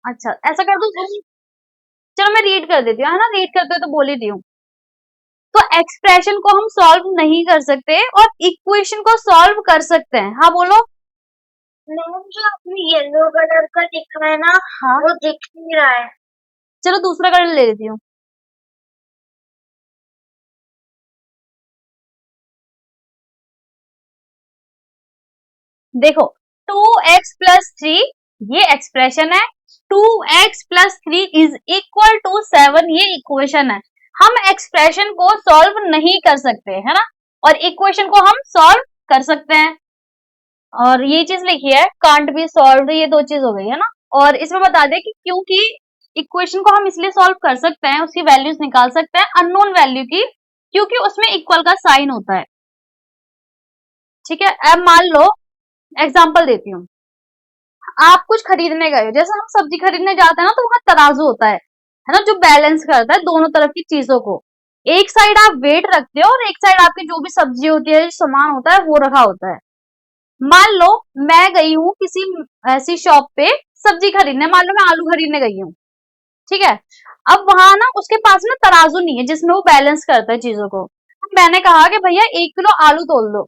अच्छा ऐसा कर दो, चलो मैं रीड कर देती हूँ, है ना, रीड करते हुए तो बोल ही रही हूँ। तो एक्सप्रेशन को हम सॉल्व नहीं कर सकते और इक्वेशन को सॉल्व कर सकते हैं। हाँ बोलो। जो अपनी येलो कलर का दिख रहा है ना, हाँ वो दिख नहीं रहा है। चलो दूसरा कलर ले लेती हूँ। देखो 2x प्लस 3 ये एक्सप्रेशन है, 2x plus 3 is equal to 7 ये इक्वेशन है। हम एक्सप्रेशन को सॉल्व नहीं कर सकते है ना, और इक्वेशन को हम सॉल्व कर सकते हैं। और ये चीज लिखी है कांट बी सॉल्व, ये दो चीज हो गई है ना। और इसमें बता दें कि क्योंकि इक्वेशन को हम इसलिए सॉल्व कर सकते हैं, उसकी वैल्यूज निकाल सकते हैं अननोन वैल्यू की, क्योंकि उसमें इक्वल का साइन होता है। ठीक है, अब मान लो एग्जाम्पल देती हूँ, आप कुछ खरीदने गए, जैसे हम सब्जी खरीदने जाते हैं ना, तो वहां तराजू होता है ना, जो बैलेंस करता है दोनों तरफ की चीजों को। एक साइड आप वेट रखते हो और एक साइड आपकी जो भी सब्जी होती है, जो सामान होता है वो रखा होता है। मान लो मैं गई हूँ किसी ऐसी शॉप पे सब्जी खरीदने, मान लो मैं आलू खरीदने गई हूँ। ठीक है, अब वहां ना उसके पास ना तराजू नहीं है जिसमें वो बैलेंस करता है चीजों को। मैंने कहा कि भैया 1 किलो आलू तोल दो,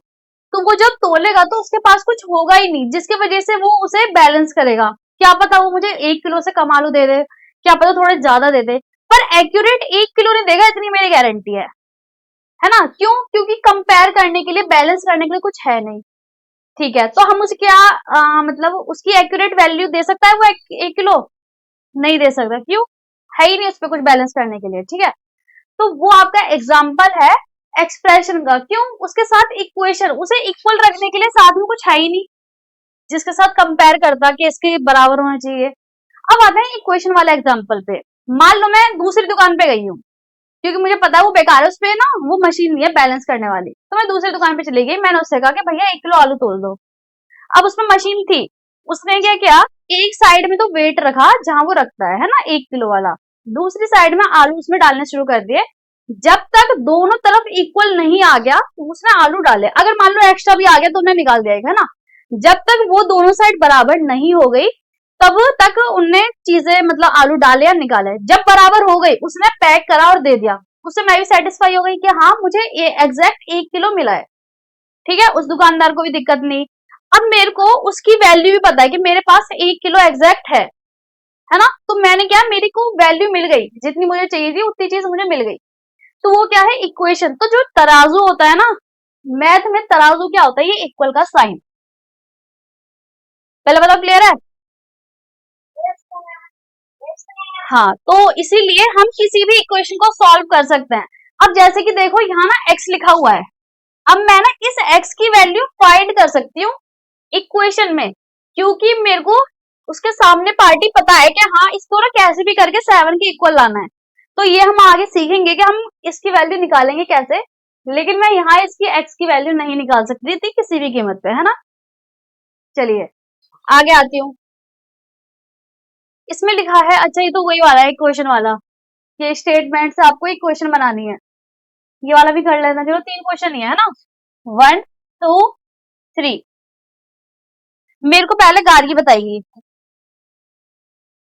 तो वो जब तोलेगा तो उसके पास कुछ होगा ही नहीं जिसकी वजह से वो उसे बैलेंस करेगा। क्या पता वो मुझे 1 किलो से कम आलू दे दे, क्या पता थोड़े ज्यादा दे दे, पर एक्यूरेट 1 किलो नहीं देगा, इतनी मेरी गारंटी है ना। क्यों? क्योंकि कंपेयर करने के लिए, बैलेंस करने के लिए कुछ है नहीं। ठीक है, तो हम उसे क्या मतलब उसकी एक्यूरेट वैल्यू दे सकता है वो 1 किलो? नहीं दे सकता, क्यों? है ही नहीं उस पर कुछ बैलेंस करने के लिए, ठीक है। तो वो आपका एग्जाम्पल है एक्सप्रेशन का, क्यों? उसके साथ इक्वेशन, उसे इक्वल रखने के लिए साथ में कुछ है ही नहीं जिसके साथ कंपेयर करता कि इसके बराबर होना चाहिए। अब आते हैं इक्वेशन वाले एग्जाम्पल पे। मान लो मैं दूसरी दुकान पे गई हूँ, क्योंकि मुझे पता है वो बेकार है, उस पे ना वो मशीन नहीं है बैलेंस करने वाली, तो मैं दूसरी दुकान पे चली गई, मैंने उससे कहा कि भैया 1 किलो आलू तोल दो। अब उसमें मशीन थी, उसने क्या किया, एक साइड में तो वेट रखा जहां वो रखता है ना 1 किलो वाला, दूसरी साइड में आलू उसमें डालने शुरू कर दिए। जब तक दोनों तरफ इक्वल नहीं आ गया तो उसने आलू डाले, अगर मान लो एक्स्ट्रा भी आ गया तो उन्हें निकाल दिया, है ना। जब तक वो दोनों साइड बराबर नहीं हो गई तब तक उनने चीजें मतलब आलू डाले या निकाले, जब बराबर हो गई उसने पैक करा और दे दिया, उससे मैं भी सेटिस्फाई हो गई कि हाँ मुझे एग्जैक्ट 1 किलो मिला है, ठीक है, उस दुकानदार को भी दिक्कत नहीं। अब मेरे को उसकी वैल्यू भी पता है कि मेरे पास 1 किलो एग्जैक्ट है ना, तो मैंने क्या, मेरे को वैल्यू मिल गई, जितनी मुझे चाहिए थी उतनी चीज मुझे मिल गई। तो वो क्या है, इक्वेशन। तो जो तराजू होता है ना, मैथ में तराजू क्या होता है, ये इक्वल का साइन। पहले वाला क्लियर है? हाँ, तो इसीलिए हम किसी भी इक्वेशन को सॉल्व कर सकते हैं। अब जैसे कि देखो यहाँ ना x लिखा हुआ है, अब मैं ना इस x की वैल्यू फाइंड कर सकती हूँ इक्वेशन में, क्योंकि मेरे को उसके सामने पार्टी पता है कि हाँ इसको ना कैसे भी करके 7 के इक्वल लाना है। तो ये हम आगे सीखेंगे कि हम इसकी वैल्यू निकालेंगे कैसे, लेकिन मैं यहाँ इसकी x की वैल्यू नहीं निकाल सकती थी किसी भी कीमत पे, है ना। चलिए आगे आती हूँ। इसमें लिखा है, अच्छा ये तो वही वाला है इक्वेशन वाला, ये स्टेटमेंट से आपको इक्वेशन बनानी है, ये वाला भी कर लेना। चलो 3 क्वेश्चन ही है ना, 1 2 3। मेरे को पहले गार्गी बताएगी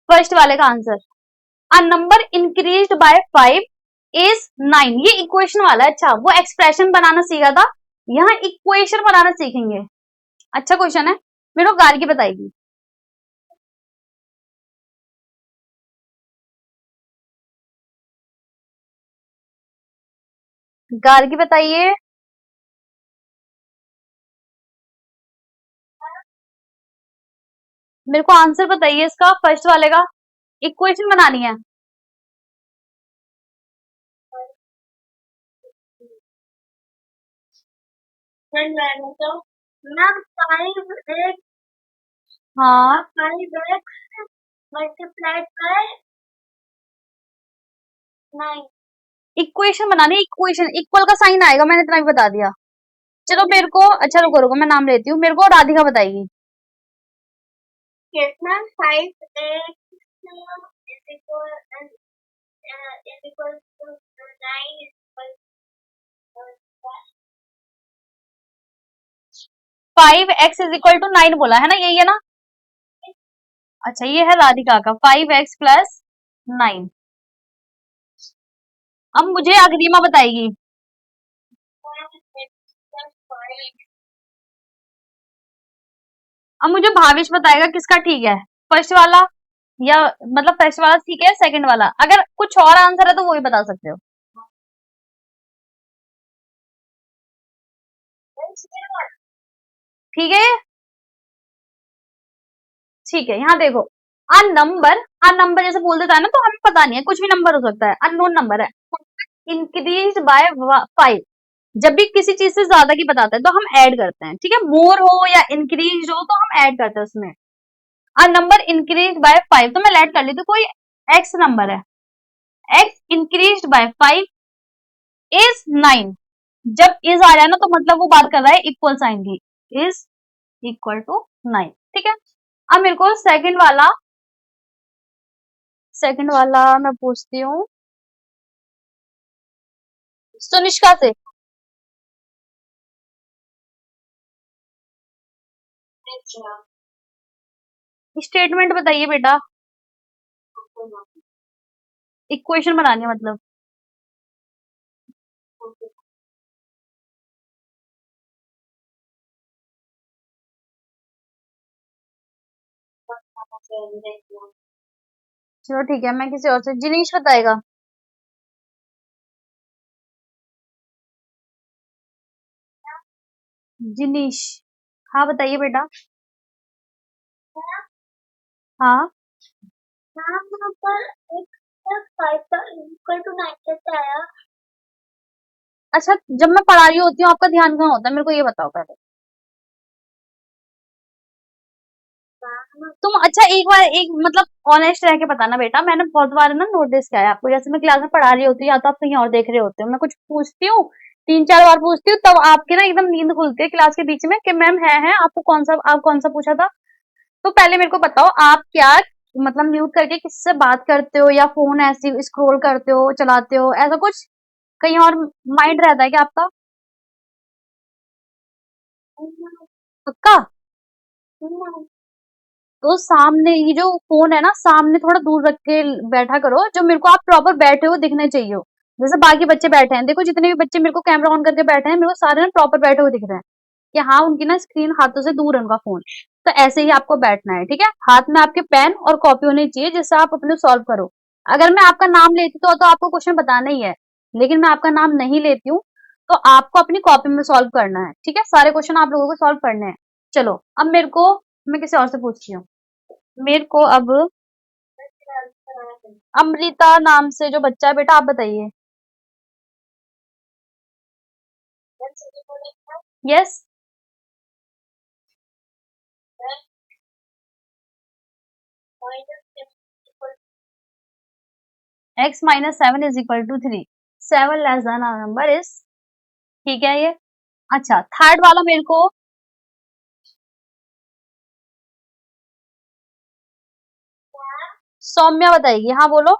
फर्स्ट वाले का answer. A number increased by 5 is 9, ये इक्वेशन वाला है। अच्छा वो एक्सप्रेशन बनाना सीखा था, यहाँ इक्वेशन बनाना सीखेंगे। अच्छा क्वेश्चन है, मेरे को गार्गी बताएगी। गार्गी बताइए। मेरे को आंसर बताइए इसका फर्स्ट वाले का, इक्वेशन बनानी है। तो ना 5x हाँ 5x मल्टीप्लाइड बाय 9। इक्वेशन बनानी है, इक्वेशन इक्वल का साइन आएगा, मैंने इतना भी बता दिया। चलो मेरे को, अच्छा रुको रुको मैं नाम लेती हूँ, मेरे को राधिका बताएगी। कितना 5x is equal to 9 is equal to 5x is equal to 9 बोला है ना, यही है ना। अच्छा ये है राधिका का 5x प्लस 9। अब मुझे अग्रिमा बताएगी। 5x plus 5। अब मुझे भावेश बताएगा किसका ठीक है, फर्स्ट वाला या मतलब फर्स्ट वाला ठीक है, सेकंड वाला। अगर कुछ और आंसर है तो वो भी बता सकते हो, ठीक है। ठीक है यहाँ देखो, अ नंबर जैसे बोल देता है ना, तो हमें पता नहीं है, कुछ भी नंबर हो सकता है, अननोन नंबर है, इंक्रीज बाय 5। जब भी किसी चीज से ज्यादा की बताता है तो हम ऐड करते हैं, ठीक है, मोर हो या इंक्रीज हो तो हम ऐड करते हैं उसमें। अ नंबर इंक्रीज बाय 5, तो मैं ऐड कर लेती हूँ, कोई एक्स नंबर है, एक्स इंक्रीज बाय 5 इज 9। जब इज आ जाए ना तो मतलब वो बात कर रहा है इक्वल साइन की, इज इक्वल टू 9, ठीक है। अब मेरे को सेकंड वाला मैं पूछती हूँ सुनिष्का से। स्टेटमेंट बताइए बेटा, इक्वेशन बनानी है मतलब। चलो ठीक है, मैं किसी और से, जिनीश बताएगा। जिनीश हाँ बताइए बेटा। हाँ मैम यहाँ पर एक 5 का इक्वल टू 9 कैसे आया? अच्छा, जब मैं पढ़ा रही होती हूँ आपका ध्यान कहाँ होता है, मेरे को ये बताओ पहले। मैम तुम अच्छा एक बार एक मतलब ऑनेस्ट रह के बताना बेटा, मैंने बहुत बार ना नोटिस किया है आपको, जैसे मैं क्लास में पढ़ा रही होती हूँ या तो आप कहीं और देख रहे होते हो, मैं कुछ पूछती हूँ 3-4 बार पूछती हूँ, तब आपके ना एकदम नींद खुलती है क्लास के बीच में कि मैम है आपको आप कौन सा पूछा था। तो पहले मेरे को बताओ आप क्या मतलब म्यूट करके किससे बात करते हो, या फोन ऐसे स्क्रॉल करते हो चलाते हो, ऐसा कुछ कहीं और माइंड रहता है क्या आपका? पक्का? तो सामने ये जो फोन है ना, सामने थोड़ा दूर रख के बैठा करो, जो मेरे को आप प्रॉपर बैठे हो दिखने चाहिए हो। जैसे बाकी बच्चे बैठे हैं, देखो जितने भी बच्चे मेरे को कैमरा ऑन करके बैठे हैं, मेरे को सारे ना प्रॉपर बैठे हुए दिख रहे हैं कि हाँ उनकी ना स्क्रीन हाथों से दूर है उनका फोन। तो ऐसे ही आपको बैठना है, ठीक है? हाथ में आपके पेन और कॉपी होनी चाहिए जिससे आप अपने सॉल्व करो। अगर मैं आपका नाम लेती तो आपको क्वेश्चन बताना ही है, लेकिन मैं आपका नाम नहीं लेती हूँ, तो आपको अपनी कॉपी में सॉल्व करना है, ठीक है? सारे क्वेश्चन आप लोगों को सॉल्व करने हैं। चलो अब मेरे को, मैं किसी और से पूछती हूँ। मेरे को अब अमृता नाम से जो बच्चा है बेटा, आप बताइए। Yes. x-7 = 3, 7 less than our number is, ठीक है ये। अच्छा थर्ड वाला मेरे को, सौम्या बताएगी, हाँ बोलो।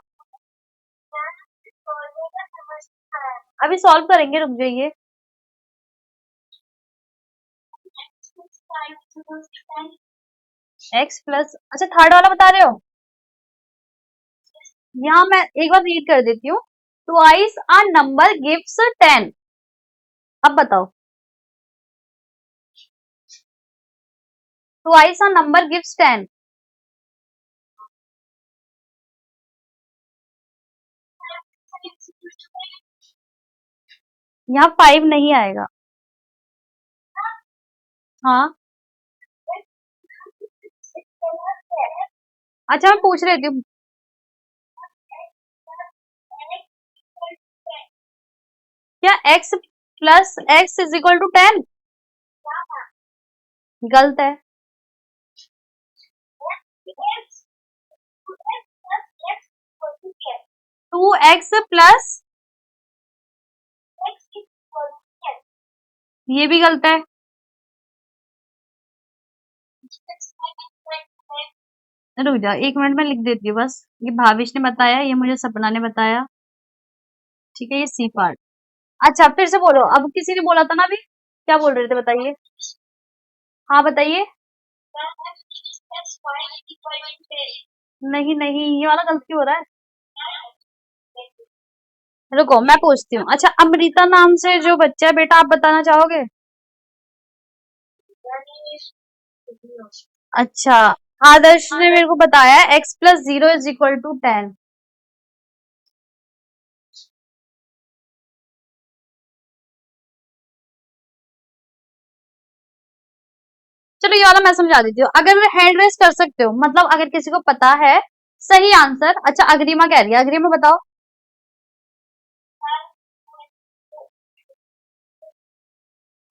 अभी सॉल्व करेंगे, रुक जाइए। x प्लस, अच्छा थर्ड वाला बता रहे हो? यहाँ मैं एक बार रीड कर देती हूँ। Twice a number gives 10। अब बताओ। Twice a number gives 10। यहाँ 5 नहीं आएगा। हाँ अच्छा मैं पूछ रही थी, क्या x प्लस x = 10? गलत है। 2x प्लस, ये भी गलत है। रुक जाओ 1 मिनट में लिख देती हूँ बस। ये भाविश ने बताया, ये मुझे सपना ने बताया, ठीक है, ये सी पार्ट। अच्छा फिर से बोलो, अब किसी ने बोला था ना अभी, क्या बोल रहे थे बताइए। हाँ बताइए। नहीं नहीं, ये वाला गलत क्यों हो रहा है? रुको मैं पूछती हूँ। अच्छा अमृता नाम से जो बच्चा है बेटा, आप बताना चाहोगे? अच्छा आदर्श ने मेरे को बताया x + 0 = 10। चलो ये वाला मैं समझा देती हूँ। अगर हैंड रेस कर सकते हो, मतलब अगर किसी को पता है सही आंसर। अच्छा अग्रिमा कह रही है, अग्रिमा बताओ।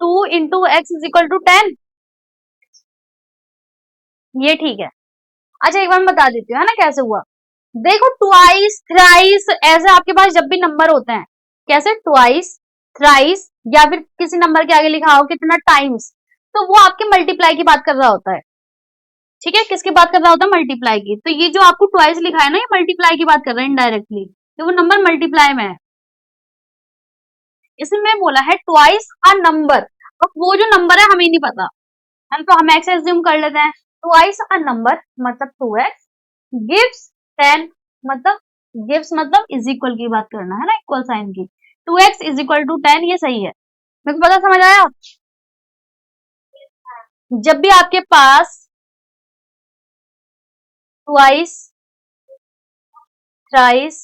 2 × x = 10, ये ठीक है। अच्छा एक बार मैं बता देती हूँ, है ना कैसे हुआ। देखो ट्वाइस थ्राइस ऐसे आपके पास जब भी नंबर होते हैं, कैसे ट्वाइस थ्राइस, या फिर किसी नंबर के आगे लिखा हो कितना टाइम्स, तो वो आपके मल्टीप्लाई की बात कर रहा होता है, ठीक है? किसकी बात कर रहा होता है? मल्टीप्लाई की। तो ये जो आपको ट्वाइस लिखा है ना, ये मल्टीप्लाई की बात कर रहा है इनडायरेक्टली, तो वो नंबर मल्टीप्लाई में है। इसमें बोला है ट्वाइस अ नंबर, अब वो जो नंबर है हमें नहीं पता, हम तो हम एक्स एज्यूम कर लेते हैं। ट्वाइस अ नंबर मतलब 2x, गिव्स 10 मतलब, गिव्स मतलब इज इक्वल की बात करना है ना, इक्वल साइन की। 2x = 10, ये सही है। मेरे को पता समझ आया। जब भी आपके पास ट्वाइस थ्राइस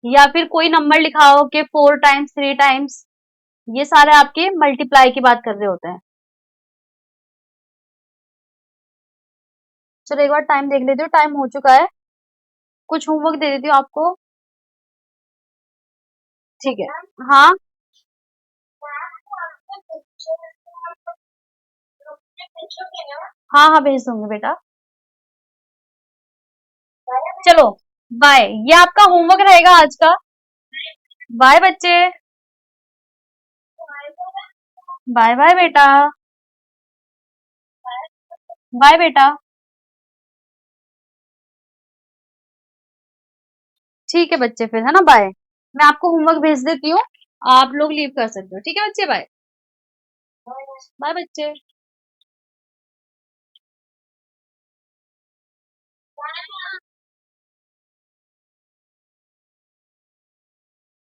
या फिर कोई नंबर लिखा हो कि 4 टाइम्स 3 टाइम्स, ये सारे आपके मल्टीप्लाई की बात कर रहे होते हैं। चलो एक बार टाइम देख लेती हूँ, टाइम हो चुका है। कुछ होमवर्क दे देती हूँ आपको। ठीक है। हाँ हाँ हाँ, भेज दूंगी बेटा। चलो बाय, ये आपका होमवर्क रहेगा आज का। बाय बच्चे। बाय बाय बेटा। बाय बेटा। ठीक है बच्चे, फिर है ना, बाय। मैं आपको होमवर्क भेज देती हूँ, आप लोग लीव कर सकते हो। ठीक है बच्चे, बाय। बाय बच्चे।